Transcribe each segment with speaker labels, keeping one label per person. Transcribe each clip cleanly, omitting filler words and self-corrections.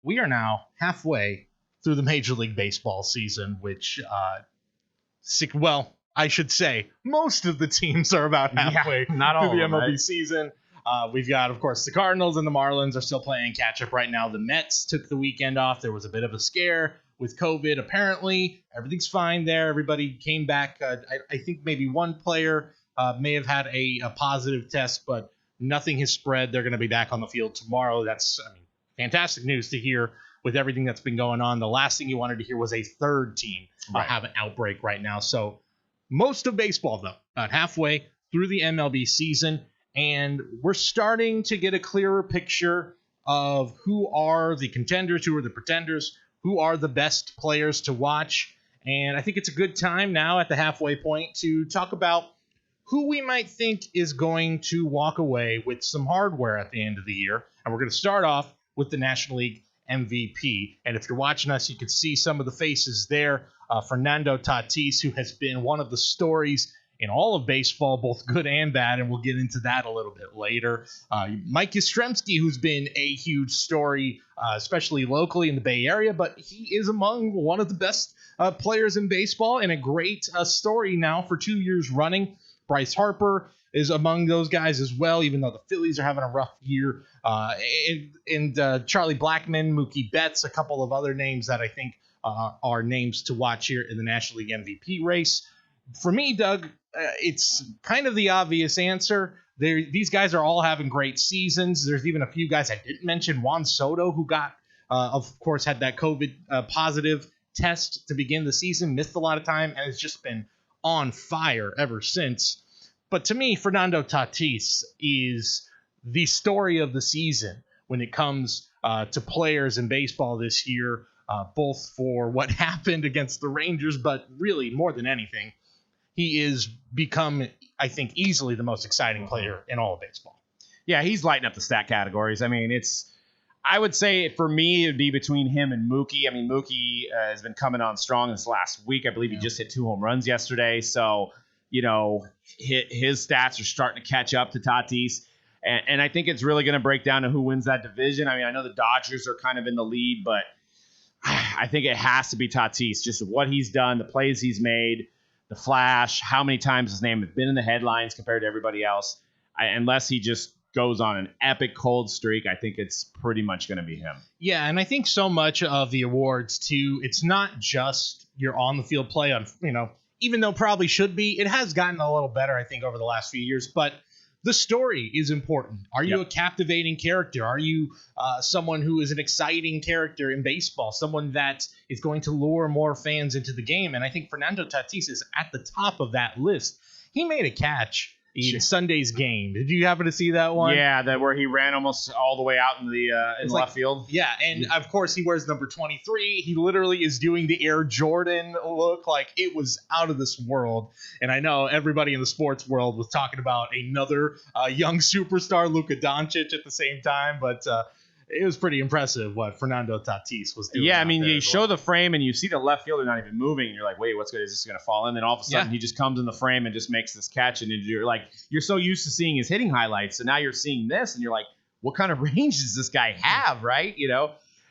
Speaker 1: We are now halfway through the Major League Baseball season, which, I should say, most of the teams are about halfway
Speaker 2: not
Speaker 1: through
Speaker 2: all
Speaker 1: the
Speaker 2: of them,
Speaker 1: MLB
Speaker 2: right?
Speaker 1: season. We've got, of course, the Cardinals and the Marlins are still playing catch-up right now. The Mets took the weekend off. There was a bit of a scare with COVID. Apparently, everything's fine there. Everybody came back. I think maybe one player may have had a positive test, but nothing has spread. They're going to be back on the field tomorrow. That's fantastic news to hear with everything that's been going on. The last thing you wanted to hear was a third team have an outbreak right now. So most of baseball, though, about halfway through the MLB season, and we're starting to get a clearer picture of who are the contenders, who are the pretenders, who are the best players to watch. And I think it's a good time now at the halfway point to talk about who we might think is going to walk away with some hardware at the end of the year. And we're going to start off with the National League MVP. And if you're watching us, you can see some of the faces there. Fernando Tatis, who has been one of the stories in all of baseball, both good and bad, and we'll get into that a little bit later. Mike Yastrzemski, who's been a huge story, especially locally in the Bay Area, but he is among one of the best players in baseball and a great story now for 2 years running. Bryce Harper is among those guys as well, even though the Phillies are having a rough year. And Charlie Blackmon, Mookie Betts, a couple of other names that I think are names to watch here in the National League MVP race. For me, Doug, it's kind of the obvious answer. These guys are all having great seasons. There's even a few guys I didn't mention. Juan Soto, who of course, had that COVID positive test to begin the season, missed a lot of time, and has just been on fire ever since. But to me, Fernando Tatis is the story of the season when it comes to players in baseball this year, both for what happened against the Rangers, but really more than anything, he is become, I think, easily the most exciting player in all of baseball.
Speaker 2: Yeah, he's lighting up the stat categories. I mean, I would say for me, it'd be between him and Mookie. I mean, Mookie has been coming on strong this last week. I believe he just hit 2 home runs yesterday. So, his stats are starting to catch up to Tatis. And I think it's really going to break down to who wins that division. I mean, I know the Dodgers are kind of in the lead, but I think it has to be Tatis. Just what he's done, the plays he's made, the flash, how many times his name has been in the headlines compared to everybody else. Unless he just goes on an epic cold streak, I think it's pretty much going to be him.
Speaker 1: Yeah, and I think so much of the awards, too, it's not just your on-the-field play, even though probably should be. It has gotten a little better, I think, over the last few years, but the story is important. Are you a captivating character? Are you someone who is an exciting character in baseball, someone that is going to lure more fans into the game? And I think Fernando Tatis is at the top of that list. He made a catch in Sunday's game. Did you happen to see that one?
Speaker 2: Yeah, that where he ran almost all the way out in the left field.
Speaker 1: Yeah, and of course he wears number 23. He literally is doing the Air Jordan look. Like, it was out of this world. And I know everybody in the sports world was talking about another young superstar, Luka Doncic, at the same time, but it was pretty impressive what Fernando Tatis was doing.
Speaker 2: Yeah, I mean, you show the frame and you see the left fielder not even moving, and you're like, wait, is this going to fall in? Then all of a sudden he just comes in the frame and just makes this catch, and you're so used to seeing his hitting highlights, so now you're seeing this, and you're like, what kind of range does this guy have, right?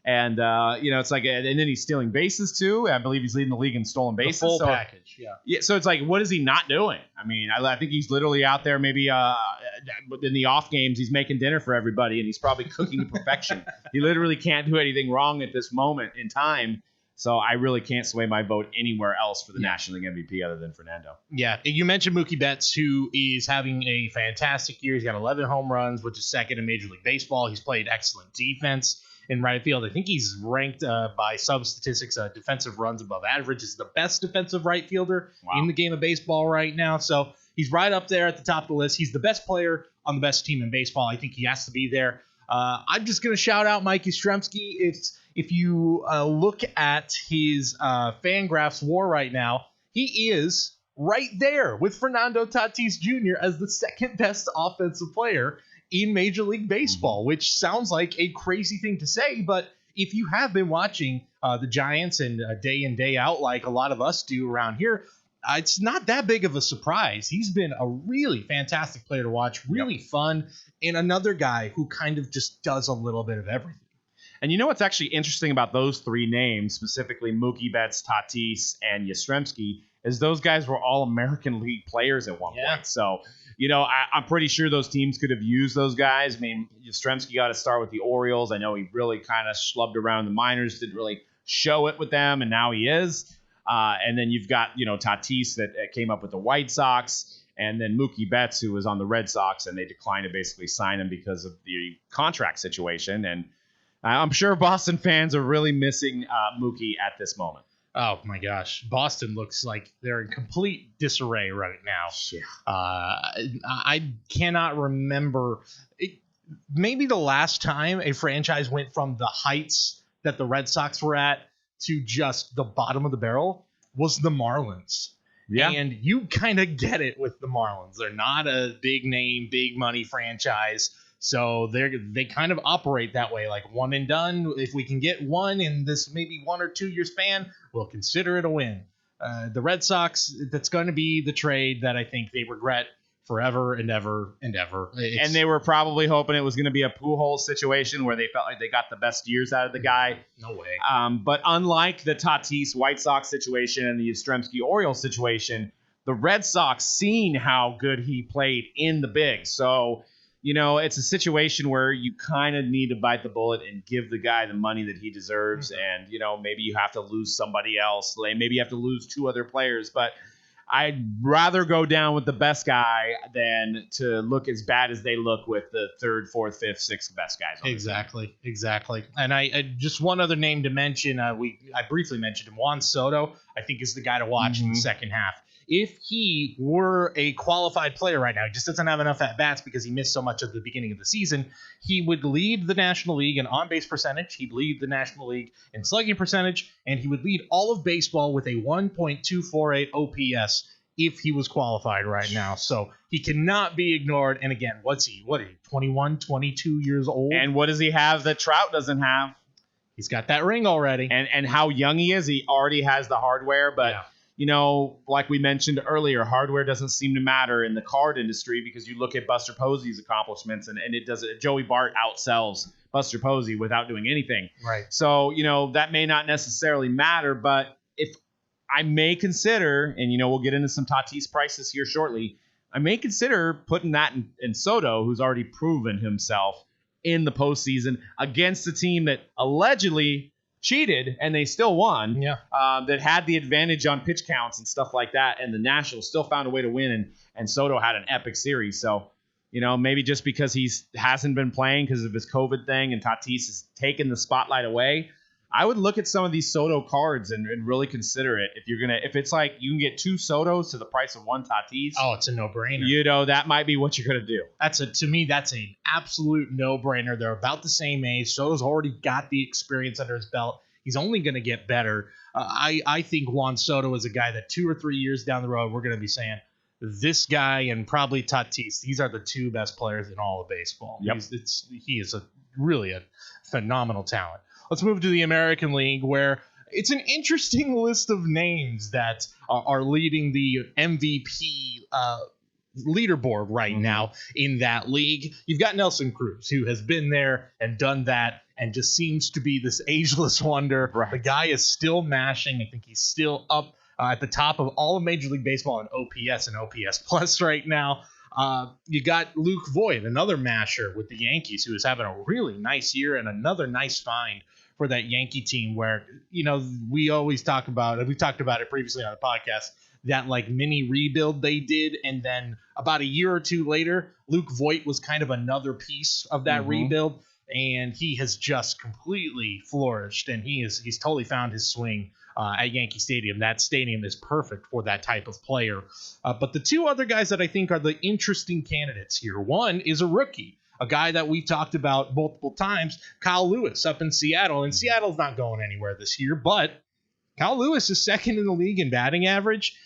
Speaker 2: And it's like, and then he's stealing bases too. I believe he's leading the league in stolen bases.
Speaker 1: The full package, yeah.
Speaker 2: Yeah, so it's like, what is he not doing? I mean, I think he's literally out there maybe in the off games, he's making dinner for everybody, and he's probably cooking to perfection. He literally can't do anything wrong at this moment in time. So I really can't sway my vote anywhere else for the National League MVP other than Fernando.
Speaker 1: Yeah, you mentioned Mookie Betts, who is having a fantastic year. He's got 11 home runs, which is second in Major League Baseball. He's played excellent defense in right field. I think he's ranked by Sub Statistics defensive runs above average. Is the best defensive right fielder in the game of baseball right now. So he's right up there at the top of the list. He's the best player on the best team in baseball. I think he has to be there. I'm just going to shout out Mike Yastrzemski. If you look at his Fangraphs WAR right now, he is right there with Fernando Tatis Jr. as the second best offensive player in Major League Baseball, which sounds like a crazy thing to say, but if you have been watching the Giants and day in, day out like a lot of us do around here, it's not that big of a surprise. He's been a really fantastic player to watch, really fun, and another guy who kind of just does a little bit of everything.
Speaker 2: And you know what's actually interesting about those three names, specifically Mookie Betts, Tatis, and Yastrzemski, is those guys were all American League players at one point. So, I'm pretty sure those teams could have used those guys. I mean, Yastrzemski got to start with the Orioles. I know he really kind of schlubbed around the minors, didn't really show it with them, and now he is. And then you've got, Tatis that came up with the White Sox, and then Mookie Betts, who was on the Red Sox, and they declined to basically sign him because of the contract situation. And I'm sure Boston fans are really missing Mookie at this moment.
Speaker 1: Oh, my gosh. Boston looks like they're in complete disarray right now.
Speaker 2: Yeah.
Speaker 1: I cannot remember. Maybe the last time a franchise went from the heights that the Red Sox were at to just the bottom of the barrel was the Marlins.
Speaker 2: Yeah.
Speaker 1: And you kind of get it with the Marlins. They're not a big name, big money franchise. So they kind of operate that way, like one and done. If we can get one in this maybe 1 or 2 year span, we'll consider it a win. The Red Sox, that's going to be the trade that I think they regret forever and ever and ever.
Speaker 2: And they were probably hoping it was going to be a Pujols situation where they felt like they got the best years out of the guy.
Speaker 1: No way.
Speaker 2: But unlike the Tatis White Sox situation and the Yastrzemski Orioles situation, the Red Sox seen how good he played in the big. So, it's a situation where you kind of need to bite the bullet and give the guy the money that he deserves. And, maybe you have to lose somebody else. Maybe you have to lose 2 other players. But I'd rather go down with the best guy than to look as bad as they look with the 3rd, 4th, 5th, 6th best guys.
Speaker 1: Exactly. And I just one other name to mention. I briefly mentioned him. Juan Soto, I think, is the guy to watch in the second half. If he were a qualified player right now, he just doesn't have enough at-bats because he missed so much at the beginning of the season, he would lead the National League in on-base percentage, he'd lead the National League in slugging percentage, and he would lead all of baseball with a 1.248 OPS if he was qualified right now. So he cannot be ignored. And again, what's he, 21, 22 years old?
Speaker 2: And what does he have that Trout doesn't have?
Speaker 1: He's got that ring already.
Speaker 2: And how young he is, he already has the hardware, but... Yeah. Like we mentioned earlier, hardware doesn't seem to matter in the card industry because you look at Buster Posey's accomplishments and it does it. Joey Bart outsells Buster Posey without doing anything.
Speaker 1: Right.
Speaker 2: So, that may not necessarily matter, but if I may consider, and, we'll get into some Tatis prices here shortly, I may consider putting that in Soto, who's already proven himself in the postseason against a team that allegedly cheated and they still won.
Speaker 1: Yeah.
Speaker 2: That had the advantage on pitch counts and stuff like that, and the Nationals still found a way to win, and Soto had an epic series. So, maybe just because he hasn't been playing because of his COVID thing and Tatis has taken the spotlight away, I would look at some of these Soto cards and really consider it. If it's like you can get 2 Sotos to the price of 1 Tatis.
Speaker 1: Oh, it's a no-brainer.
Speaker 2: That might be what you're gonna do.
Speaker 1: To me, that's an absolute no-brainer. They're about the same age. Soto's already got the experience under his belt. He's only gonna get better. I think Juan Soto is a guy that 2 or 3 years down the road we're gonna be saying this guy and probably Tatis. These are the 2 best players in all of baseball.
Speaker 2: Yep.
Speaker 1: He is really a phenomenal talent. Let's move to the American League, where it's an interesting list of names that are leading the MVP leaderboard right now in that league. You've got Nelson Cruz, who has been there and done that and just seems to be this ageless wonder.
Speaker 2: Right.
Speaker 1: The guy is still mashing. I think he's still up at the top of all of Major League Baseball in OPS and OPS Plus right now. You got Luke Voigt, another masher with the Yankees, who is having a really nice year and another nice find for that Yankee team where, we always talk about it. We've talked about it previously on the podcast, that like mini rebuild they did. And then about a year or 2 later, Luke Voigt was kind of another piece of that rebuild. And he has just completely flourished. And he's totally found his swing at Yankee Stadium. That stadium is perfect for that type of player. But the 2 other guys that I think are the interesting candidates here, one is a rookie, a guy that we talked about multiple times, Kyle Lewis up in Seattle. And Seattle's not going anywhere this year, but Kyle Lewis is second in the league in batting average.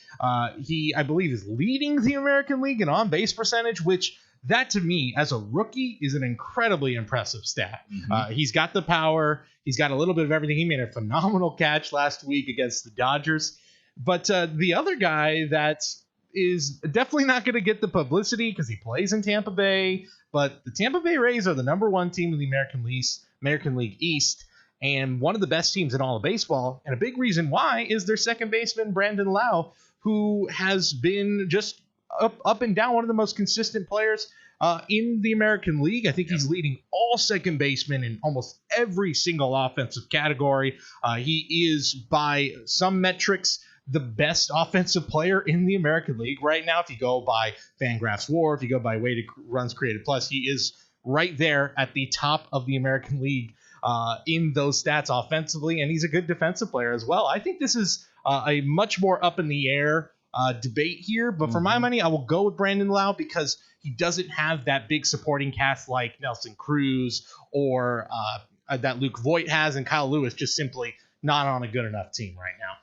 Speaker 1: He, I believe, is leading the American League in on-base percentage, which that to me, as a rookie, is an incredibly impressive stat. He's got the power. He's got a little bit of everything. He made a phenomenal catch last week against the Dodgers. But the other guy that is definitely not going to get the publicity because he plays in Tampa Bay, but the Tampa Bay Rays are the number 1 team in the American League East, and one of the best teams in all of baseball. And a big reason why is their second baseman, Brandon Lau, who has been just up and down, one of the most consistent players in the American League. I think he's leading all second basemen in almost every single offensive category. He is, by some metrics, the best offensive player in the American League right now. If you go by Fangraphs WAR, if you go by weighted runs created plus, he is right there at the top of the American League in those stats offensively, and he's a good defensive player as well. I think this is a much more up in the air debate here, but for my money, I will go with Brandon Lau because he doesn't have that big supporting cast like Nelson Cruz or that Luke Voigt has, and Kyle Lewis just simply not on a good enough team right now.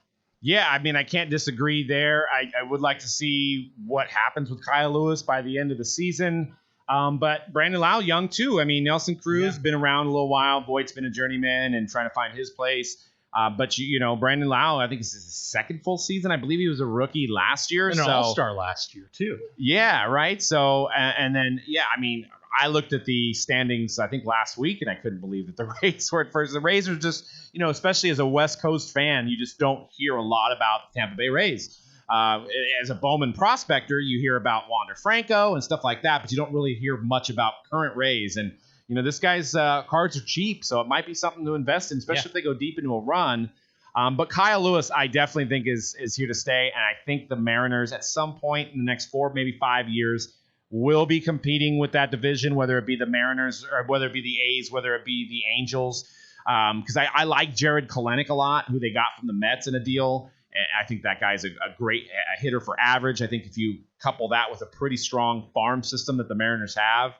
Speaker 2: Yeah, I mean, I can't disagree there. I would like to see what happens with Kyle Lewis by the end of the season. But Brandon Lau, young too. I mean, Nelson Cruz been around a little while. Voigt's been a journeyman and trying to find his place. But Brandon Lau, I think it's his second full season. I believe he was a rookie last year.
Speaker 1: And an all-star last year too.
Speaker 2: Yeah, right. So, and then, I mean, I looked at the standings, I think last week, and I couldn't believe that the Rays were at first. The Rays are just, especially as a West Coast fan, you just don't hear a lot about the Tampa Bay Rays. As a Bowman prospector, you hear about Wander Franco and stuff like that, but you don't really hear much about current Rays. And, this guy's cards are cheap, so it might be something to invest in, especially if they go deep into a run. But Kyle Lewis, I definitely think is here to stay, and I think the Mariners at some point in the next 4, maybe 5 years will be competing with that division, whether it be the Mariners or whether it be the A's, whether it be the Angels. Because I like Jared Kelenic a lot, who they got from the Mets in a deal. I think that guy's a great hitter for average. I think if you couple that with a pretty strong farm system that the Mariners have,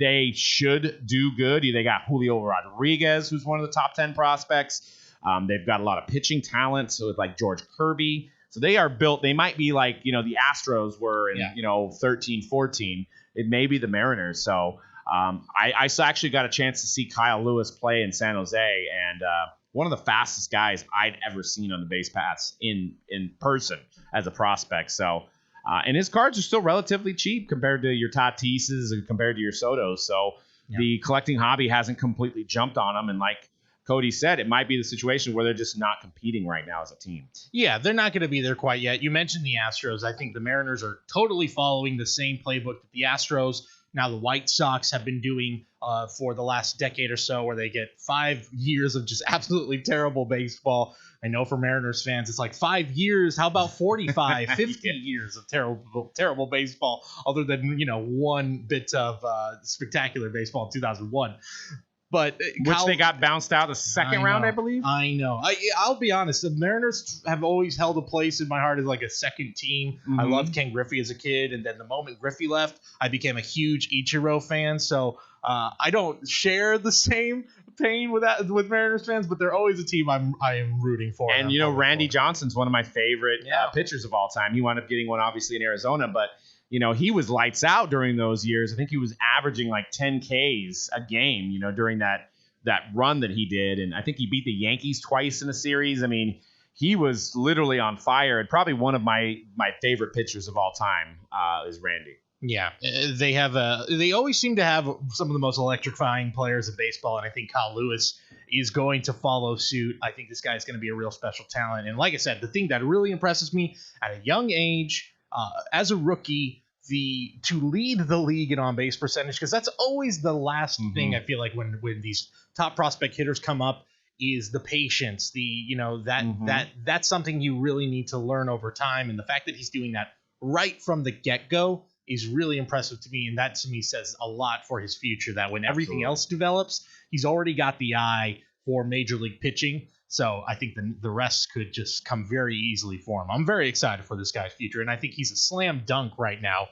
Speaker 2: they should do good. They got Julio Rodriguez, who's one of the top 10 prospects. They've got a lot of pitching talent, so it's like George Kirby. So they are built. They might be like, the Astros were in, 13, 14. It may be the Mariners. So I actually got a chance to see Kyle Lewis play in San Jose, and one of the fastest guys I'd ever seen on the base paths in person as a prospect. So, and his cards are still relatively cheap compared to your Tatises and compared to your Sotos. So the collecting hobby hasn't completely jumped on them. And like Cody said, it might be the situation where they're just not competing right now as a team.
Speaker 1: Yeah, they're not going to be there quite yet. You mentioned the Astros. I think the Mariners are totally following the same playbook that the Astros, now the White Sox, have been doing for the last decade or so, where they get 5 years of just absolutely terrible baseball. I know for Mariners fans, it's like 5 years. How about 45, 50 years of terrible baseball, other than, one bit of spectacular baseball in 2001. But
Speaker 2: which they got bounced out the second round, I believe.
Speaker 1: I know. I'll be honest. The Mariners have always held a place in my heart as like a second team. Mm-hmm. I loved Ken Griffey as a kid, and then the moment Griffey left, I became a huge Ichiro fan. So I don't share the same pain with Mariners fans, but they're always a team I am rooting for.
Speaker 2: And Randy Johnson's one of my favorite pitchers of all time. He wound up getting one obviously in Arizona, but he was lights out during those years. I think he was averaging like 10 Ks a game, during that run that he did. And I think he beat the Yankees twice in a series. I mean, he was literally on fire, and probably one of my favorite pitchers of all time is Randy.
Speaker 1: Yeah, they always seem to have some of the most electrifying players in baseball, and I think Kyle Lewis is going to follow suit. I think this guy is going to be a real special talent. And like I said, the thing that really impresses me at a young age, as a rookie, to lead the league in on-base percentage, because that's always the last thing I feel like when these top prospect hitters come up, is the patience. That's something you really need to learn over time, and the fact that he's doing that right from the get-go is really impressive to me, and that to me says a lot for his future, that when everything else develops, he's already got the eye for major league pitching. So I think the rest could just come very easily for him. I'm very excited for this guy's future, and I think he's a slam dunk right now.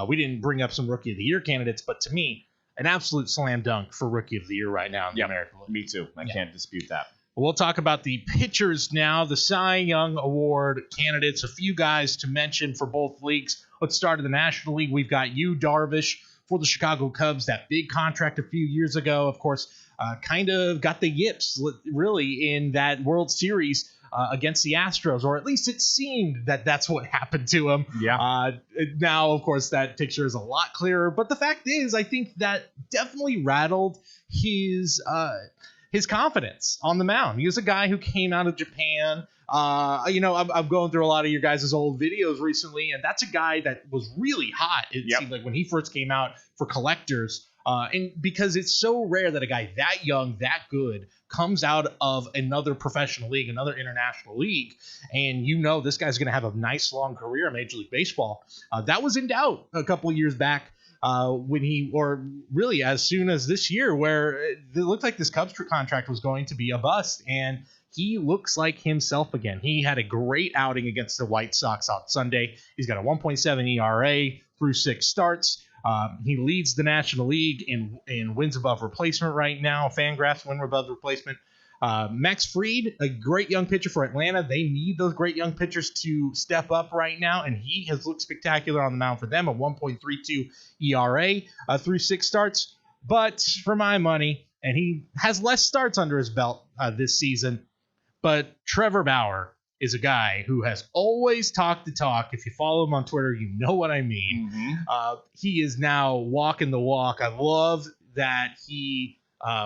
Speaker 1: We didn't bring up some Rookie of the Year candidates, but to me, an absolute slam dunk for Rookie of the Year right now in the American League.
Speaker 2: Me too. I can't dispute that.
Speaker 1: We'll talk about the pitchers now, the Cy Young Award candidates, a few guys to mention for both leagues. Let's start in the National League. We've got Yu Darvish for the Chicago Cubs, that big contract a few years ago, of course. Kind of got the yips, really, in that World Series against the Astros, or at least it seemed that that's what happened to him.
Speaker 2: Yeah.
Speaker 1: Now, of course, that picture is a lot clearer, but the fact is, I think that definitely rattled his his confidence on the mound. He was a guy who came out of Japan. I'm going through a lot of your guys' old videos recently, and that's a guy that was really hot. It seemed like when he first came out for collectors, and because it's so rare that a guy that young, that good, comes out of another professional league, another international league, and this guy's going to have a nice long career in Major League Baseball. That was in doubt a couple of years back. Really as soon as this year, where it looked like this Cubs contract was going to be a bust, and he looks like himself again. He had a great outing against the White Sox on Sunday. He's got a 1.7 ERA through 6 starts. He leads the National League in wins above replacement right now. Fangraphs win above replacement. Max Fried, a great young pitcher for Atlanta. They need those great young pitchers to step up right now, and he has looked spectacular on the mound for them, a 1.32 ERA through 6 starts. But for my money, and he has less starts under his belt this season, but Trevor Bauer is a guy who has always talked the talk. If you follow him on Twitter, you know what I mean. Mm-hmm. He is now walking the walk. I love that he...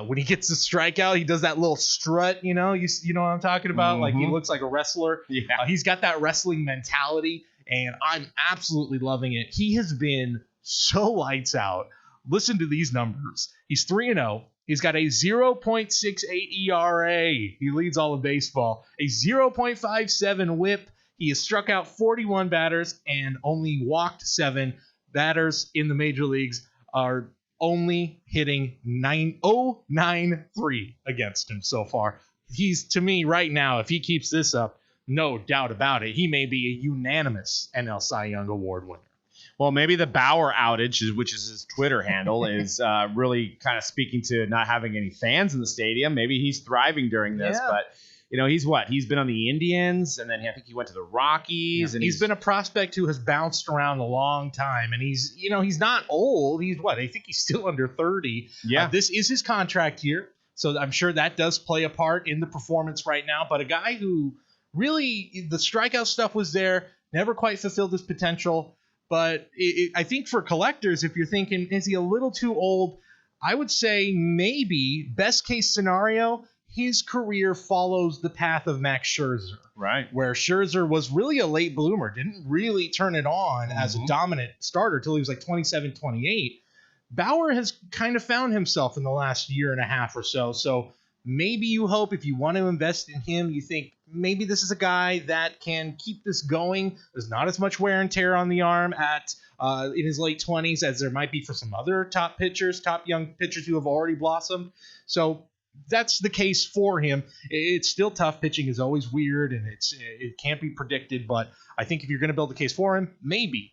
Speaker 1: when he gets the strikeout, he does that little strut, you know what I'm talking about? Mm-hmm. Like, he looks like a wrestler. Yeah. He's got that wrestling mentality, and I'm absolutely loving it. He has been so lights out. Listen to these numbers. He's 3-0. He's got a 0.68 ERA. He leads all of baseball. A 0.57 whip. He has struck out 41 batters and only walked 7. Batters in the major leagues are only hitting 9.093 against him so far. He's, to me right now, if he keeps this up, no doubt about it, he may be a unanimous NL Cy Young Award winner.
Speaker 2: Well, maybe the Bauer outage, which is his Twitter handle, is really kind of speaking to not having any fans in the stadium. Maybe he's thriving during this, but he's what? He's been on the Indians, and then I think he went to the Rockies.
Speaker 1: Yeah.
Speaker 2: And
Speaker 1: he's been a prospect who has bounced around a long time, and he's not old. He's what? I think he's still under 30.
Speaker 2: Yeah.
Speaker 1: This is his contract year, so I'm sure that does play a part in the performance right now. But a guy who really, the strikeout stuff was there, never quite fulfilled his potential. But I think for collectors, if you're thinking, is he a little too old? I would say maybe, best case scenario, his career follows the path of Max Scherzer.
Speaker 2: Right.
Speaker 1: Where Scherzer was really a late bloomer, didn't really turn it on as a dominant starter till he was like 27, 28. Bauer has kind of found himself in the last year and a half or so. So maybe you hope, if you want to invest in him, you think maybe this is a guy that can keep this going. There's not as much wear and tear on the arm in his late 20s as there might be for some other top young pitchers who have already blossomed. So that's the case for him. It's still tough. Pitching is always weird, and it can't be predicted. But I think if you're going to build a case for him, maybe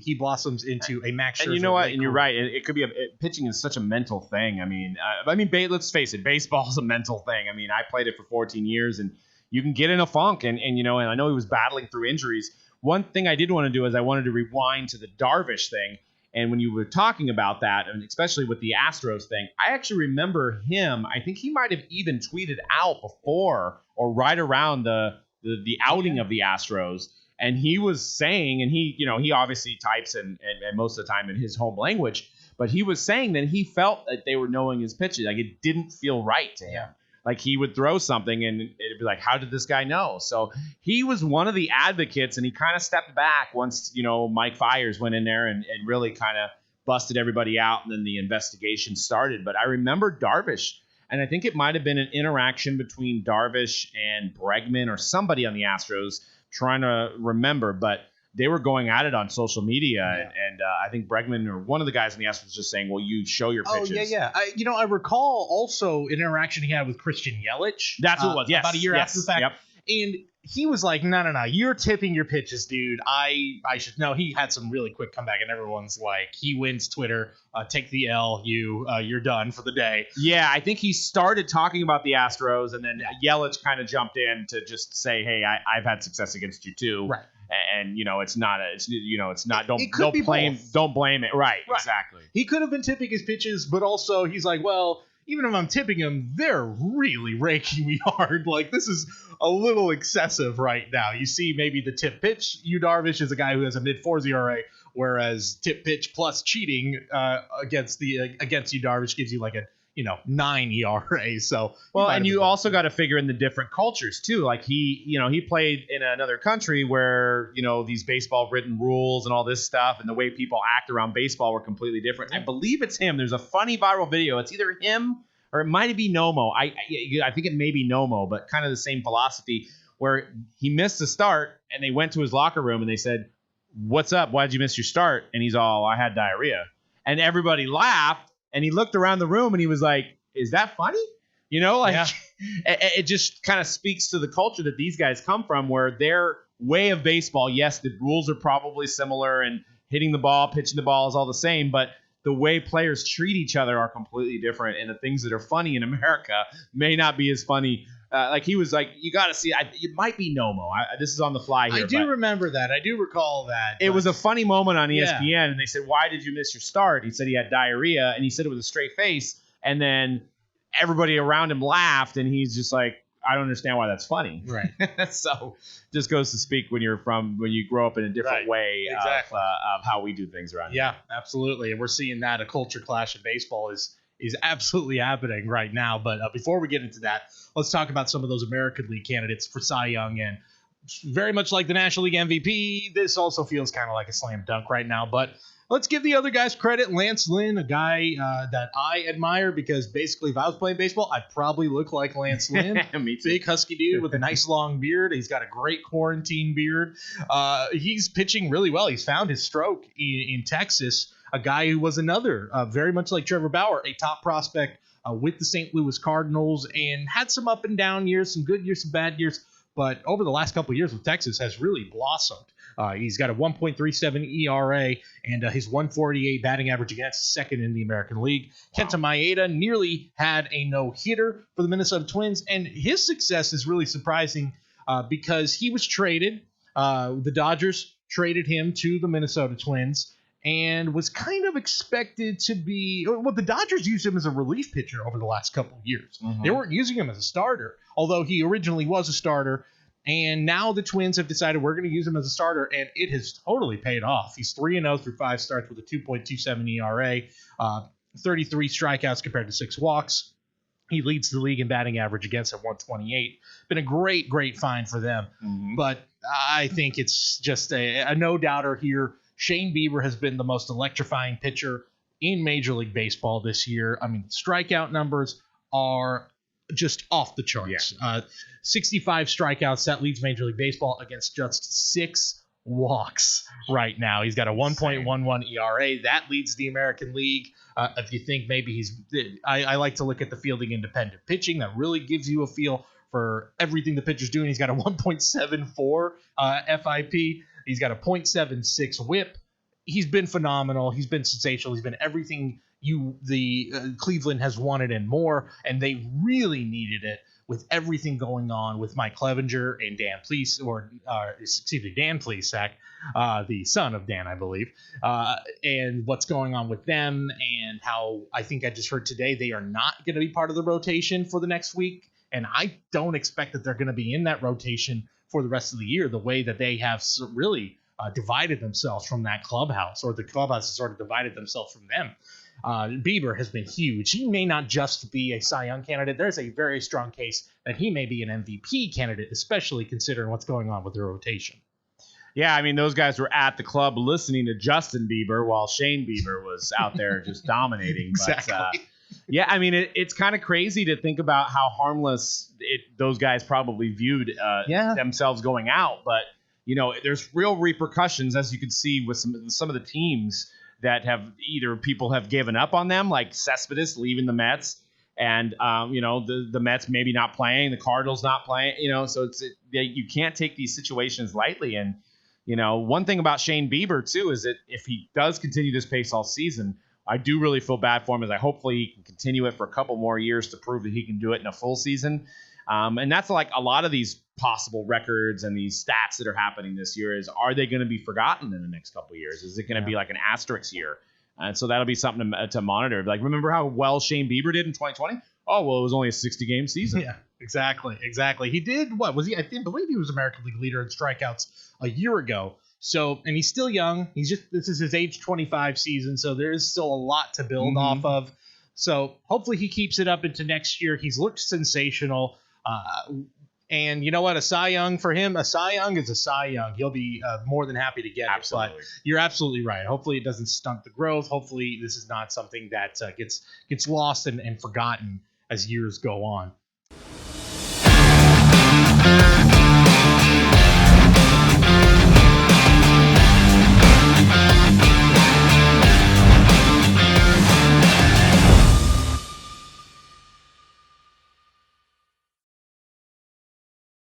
Speaker 1: he blossoms into a Max Scherzer.
Speaker 2: And you know what? And you're right. It could be pitching is such a mental thing. I mean, let's face it. Baseball is a mental thing. I mean, I played it for 14 years, and you can get in a funk. And I know he was battling through injuries. One thing I did want to do is I wanted to rewind to the Darvish thing. And when you were talking about that, and especially with the Astros thing, I actually remember him. I think he might have even tweeted out before or right around the outing of the Astros. And he was saying, and he obviously types and most of the time in his home language, but he was saying that he felt that they were knowing his pitches. Like, it didn't feel right to him. Like, he would throw something and it'd be like, how did this guy know? So he was one of the advocates, and he kind of stepped back once, Mike Fiers went in there and really kind of busted everybody out, and then the investigation started. But I remember Darvish, and I think it might have been an interaction between Darvish and Bregman or somebody on the Astros, trying to remember, but they were going at it on social media, and I think Bregman or one of the guys in the Astros was just saying, well, you show your pitches.
Speaker 1: Oh, yeah. I recall also an interaction he had with Christian Yelich.
Speaker 2: That's what it was, yes.
Speaker 1: About a year after the fact.
Speaker 2: Yep.
Speaker 1: And he was like, no, you're tipping your pitches, dude. I should know. He had some really quick comeback, and everyone's like, he wins Twitter. Take the L. You're done for the day.
Speaker 2: Yeah, I think he started talking about the Astros, and then Yelich kind of jumped in to just say, hey, I've had success against you too.
Speaker 1: Right.
Speaker 2: And it's not. Don't blame it. Right. Exactly.
Speaker 1: He could have been tipping his pitches, but also he's like, well, even if I'm tipping them, they're really raking me hard. Like, this is a little excessive right now. You see, maybe the tip pitch, Yu Darvish is a guy who has a mid-4s ERA, whereas tip pitch plus cheating against Yu Darvish gives you like an 9 ERA. So
Speaker 2: well, and you also got to figure in the different cultures too. Like he played in another country where these baseball written rules and all this stuff, and the way people act around baseball were completely different. I believe it's him. There's a funny viral video. It's either him or it might be Nomo. I think it may be Nomo, but kind of the same philosophy where he missed the start and they went to his locker room and they said, "What's up? Why did you miss your start?" And he's all, "I had diarrhea." And everybody laughed. And he looked around the room and he was like, "Is that funny?" It just kind of speaks to the culture that these guys come from, where their way of baseball, yes, the rules are probably similar and hitting the ball, pitching the ball is all the same, but the way players treat each other are completely different. And the things that are funny in America may not be as funny. Like he was like, you got to see, it might be Nomo. This is on the fly here.
Speaker 1: I do remember that. I do recall that.
Speaker 2: It was a funny moment on ESPN, and they said, "Why did you miss your start?" He said he had diarrhea, and he said it with a straight face. And then everybody around him laughed, and he's just like, "I don't understand why that's funny."
Speaker 1: Right.
Speaker 2: So just goes to speak when you grow up in a different way of how we do things around here.
Speaker 1: Yeah, absolutely. And we're seeing that a culture clash in baseball is absolutely happening right now. But before we get into that, let's talk about some of those American League candidates for Cy Young. And very much like the National League MVP, this also feels kind of like a slam dunk right now. But let's give the other guys credit. Lance Lynn, a guy that I admire because basically if I was playing baseball, I'd probably look like Lance Lynn.
Speaker 2: Me too.
Speaker 1: Big husky dude with a nice long beard. He's got a great quarantine beard. He's pitching really well. He's found his stroke in Texas. A guy who was another, very much like Trevor Bauer, a top prospect with the St. Louis Cardinals and had some up and down years, some good years, some bad years. But over the last couple of years with Texas has really blossomed. He's got a 1.37 ERA and his 148 batting average against second in the American League. Wow. Kenta Maeda nearly had a no-hitter for the Minnesota Twins, and his success is really surprising because he was traded. The Dodgers traded him to the Minnesota Twins and was kind of expected to be – well, the Dodgers used him as a relief pitcher over the last couple of years. Mm-hmm. They weren't using him as a starter, although he originally was a starter. And now the Twins have decided we're going to use him as a starter, and it has totally paid off. He's 3-0 through 5 starts with a 2.27 ERA, 33 strikeouts compared to 6 walks. He leads the league in batting average against at 128. Been a great, great find for them. Mm-hmm. But I think it's just a no-doubter here. Shane Bieber has been the most electrifying pitcher in Major League Baseball this year. I mean, strikeout numbers are just off the charts. Yeah. 65 strikeouts. That leads Major League Baseball against just 6 walks right now. He's got a 1.11 ERA. That leads the American League. If you think maybe I like to look at the fielding independent pitching. That really gives you a feel for everything the pitcher's doing. He's got a 1.74 FIP. He's got a 0.76 whip. He's been phenomenal. He's been sensational. He's been everything Cleveland has wanted and more, and they really needed it with everything going on with Mike Clevenger and Dan Plesac, the son of Dan, I believe, and what's going on with them, and how I think I just heard today they are not going to be part of the rotation for the next week, and I don't expect that they're going to be in that rotation for the rest of the year, the way that they have really divided themselves from that clubhouse, or the clubhouse has sort of divided themselves from them. Bieber has been huge. He may not just be a Cy Young candidate. There's a very strong case that he may be an MVP candidate, especially considering what's going on with the rotation.
Speaker 2: Yeah, I mean, those guys were at the club listening to Justin Bieber while Shane Bieber was out there just dominating.
Speaker 1: Exactly.
Speaker 2: But, yeah, I mean, it's kind of crazy to think about how harmless those guys probably viewed themselves going out. But, there's real repercussions, as you can see with some of the teams that people have given up on them, like Cespedes leaving the Mets, and the Mets maybe not playing, the Cardinals not playing, so you can't take these situations lightly. And one thing about Shane Bieber too is that if he does continue this pace all season, I do really feel bad for him, as I hopefully he can continue it for a couple more years to prove that he can do it in a full season. And that's like a lot of these possible records and these stats that are happening this year is, are they going to be forgotten in the next couple of years? Is it going to be like an asterisk year? And so that'll be something to monitor. Like, remember how well Shane Bieber did in 2020? Oh, well, it was only a 60-game season.
Speaker 1: Yeah, exactly. He did what? Was he? I believe he was American League leader in strikeouts a year ago. So, and he's still young. This is his age 25 season, so there is still a lot to build off of. So hopefully he keeps it up into next year. He's looked sensational. And you know what? A Cy Young for him, a Cy Young is a Cy Young. He'll be more than happy to get it. But you're absolutely right. Hopefully it doesn't stunt the growth. Hopefully this is not something that gets lost and forgotten as years go on.